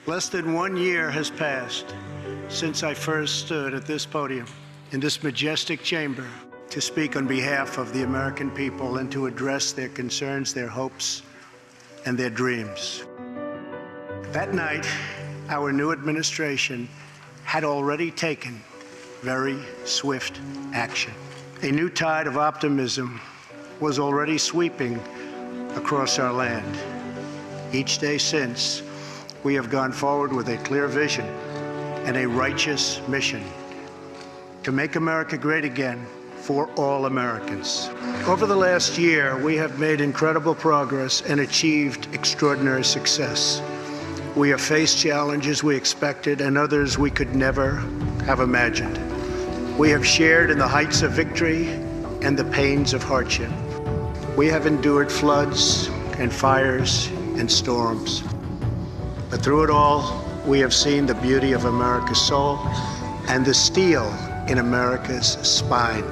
Less than 1 year has passed since I first stood at this podium, in this majestic chamber, to speak on behalf of the American people and to address their concerns, their hopes, and their dreams. That night, our new administration had already taken very swift action. A new tide of optimism was already sweeping across our land. Each day since, we have gone forward with a clear vision and a righteous mission to make America great again for all Americans. Over the last year, we have made incredible progress and achieved extraordinary success. We have faced challenges we expected and others we could never have imagined. We have shared in the heights of victory and the pains of hardship. We have endured floods and fires and storms. But through it all, we have seen the beauty of America's soul and the steel in America's spine.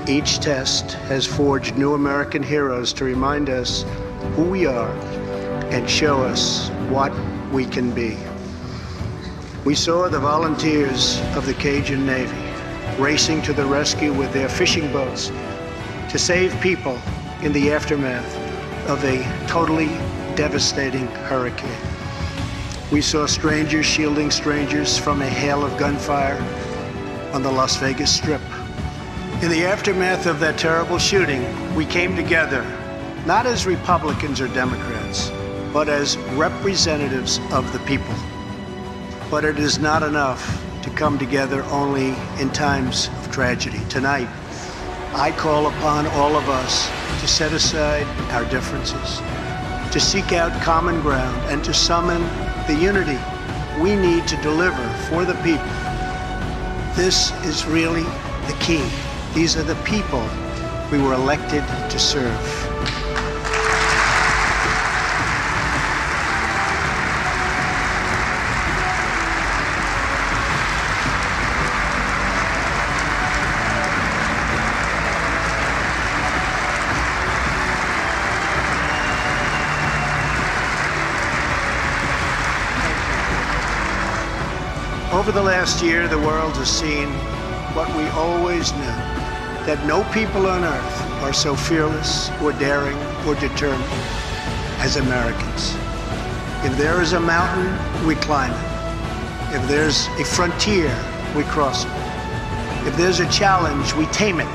Each test has forged new American heroes to remind us who we are and show us what we can be. We saw the volunteers of the Cajun Navy racing to the rescue with their fishing boats to save people in the aftermath of a totally devastating hurricane. We saw strangers shielding strangers from a hail of gunfire on the Las Vegas Strip. In the aftermath of that terrible shooting, we came together, not as Republicans or Democrats, but as representatives of the people. But it is not enough to come together only in times of tragedy. Tonight, I call upon all of us to set aside our differences, to seek out common ground, and to summon the unity we need to deliver for the people. This is really the key. These are the people we were elected to serve. Over the last year, the world has seen what we always knew, that no people on earth are so fearless or daring or determined as Americans. If there is a mountain, we climb it. If there's a frontier, we cross it. If there's a challenge, we tame it.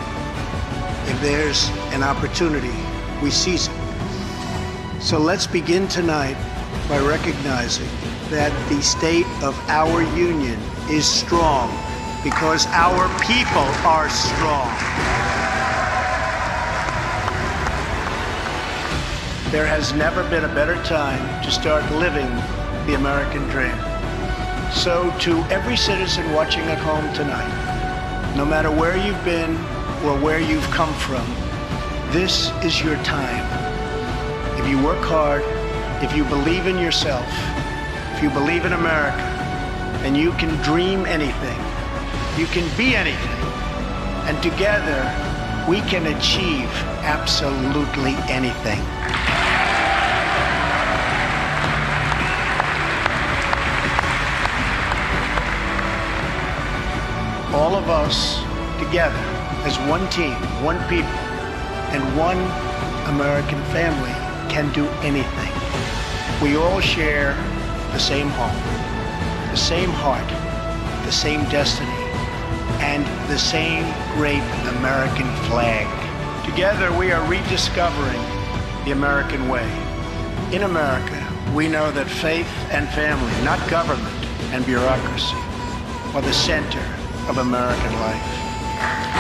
If there's an opportunity, we seize it. So let's begin tonight by recognizing that the state of our union is strong because our people are strong. There has never been a better time to start living the American dream. So to every citizen watching at home tonight, no matter where you've been or where you've come from, this is your time. If you work hard, if you believe in yourself, if you believe in America, and you can dream anything, you can be anything, and together we can achieve absolutely anything. All of us together as one team, one people, and one American family can do anything. We all share the same home, the same heart, the same destiny, and the same great American flag. Together we are rediscovering the American way. In America, we know that faith and family, not government and bureaucracy, are the center of American life.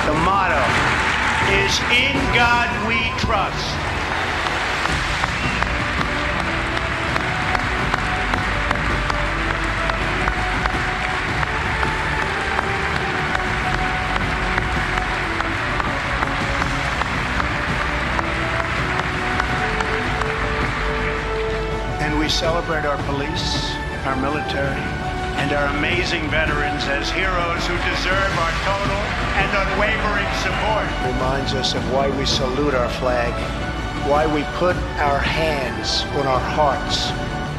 The motto is, "In God we trust." We celebrate our police, our military, and our amazing veterans as heroes who deserve our total and unwavering support. Reminds us of why we salute our flag, why we put our hands on our hearts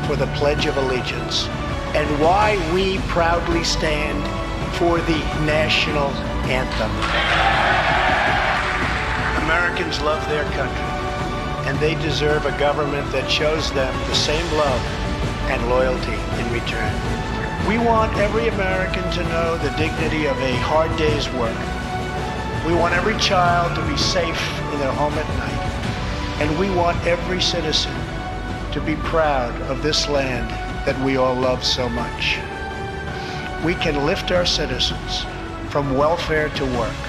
for the Pledge of Allegiance and why we proudly stand for the national anthem. Americans love their country, and they deserve a government that shows them the same love and loyalty in return. We want every American to know the dignity of a hard day's work. We want every child to be safe in their home at night. And we want every citizen to be proud of this land that we all love so much. We can lift our citizens from welfare to work,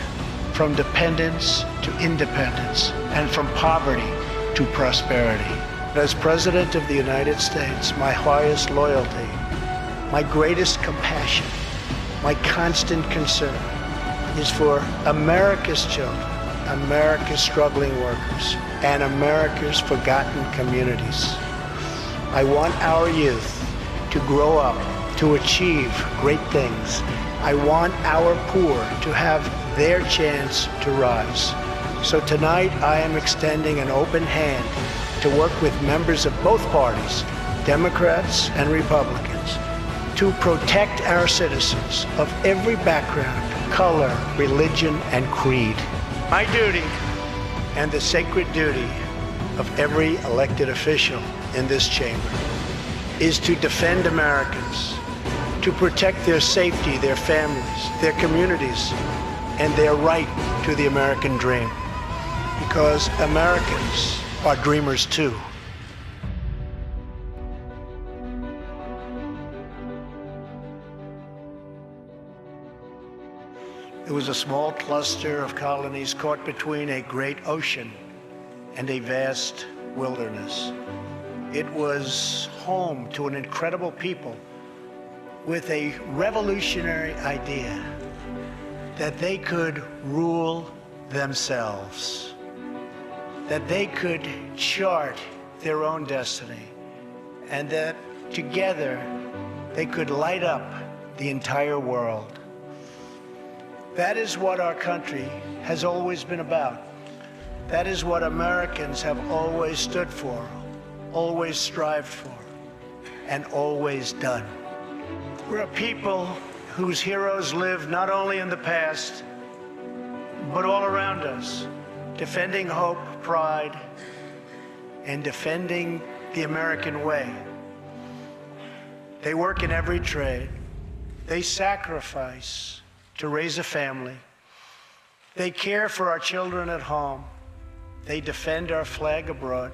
from dependence to independence, and from poverty to prosperity. As President of the United States, my highest loyalty, my greatest compassion, my constant concern is for America's children, America's struggling workers, and America's forgotten communities. I want our youth to grow up, to achieve great things. I want our poor to have their chance to rise. So tonight I am extending an open hand to work with members of both parties, Democrats and Republicans, to protect our citizens of every background, color, religion, and creed. My duty and the sacred duty of every elected official in this chamber is to defend Americans, to protect their safety, their families, their communities, and their right to the American dream. Because Americans are dreamers too. It was a small cluster of colonies caught between a great ocean and a vast wilderness. It was home to an incredible people with a revolutionary idea that they could rule themselves, that they could chart their own destiny, and that together they could light up the entire world. That is what our country has always been about. That is what Americans have always stood for, always strived for, and always done. We're a people whose heroes live not only in the past, but all around us, defending hope, pride, and defending the American way. They work in every trade. They sacrifice to raise a family. They care for our children at home. They defend our flag abroad.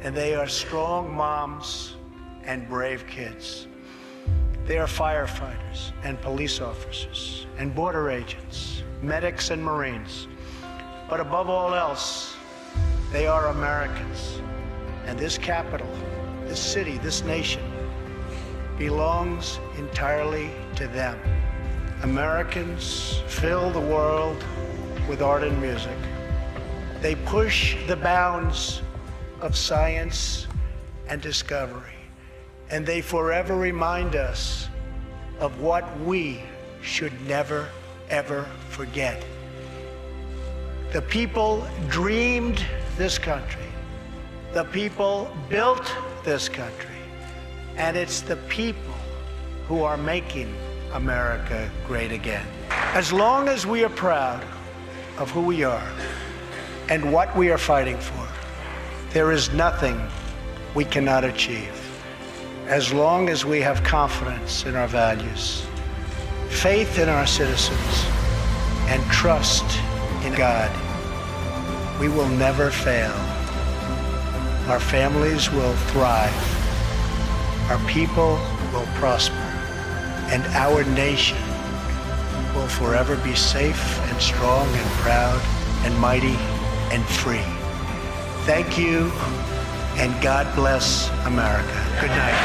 And they are strong moms and brave kids. They are firefighters and police officers and border agents, medics and Marines. But above all else, they are Americans. And this capital, this city, this nation belongs entirely to them. Americans fill the world with art and music. They push the bounds of science and discovery, and they forever remind us of what we should never, ever forget. The people dreamed this country. The people built this country. And it's the people who are making America great again. As long as we are proud of who we are and what we are fighting for, there is nothing we cannot achieve. As long as we have confidence in our values, faith in our citizens, and trust in God, we will never fail. Our families will thrive. Our people will prosper. And our nation will forever be safe and strong and proud and mighty and free. Thank you, and God bless America. Good night.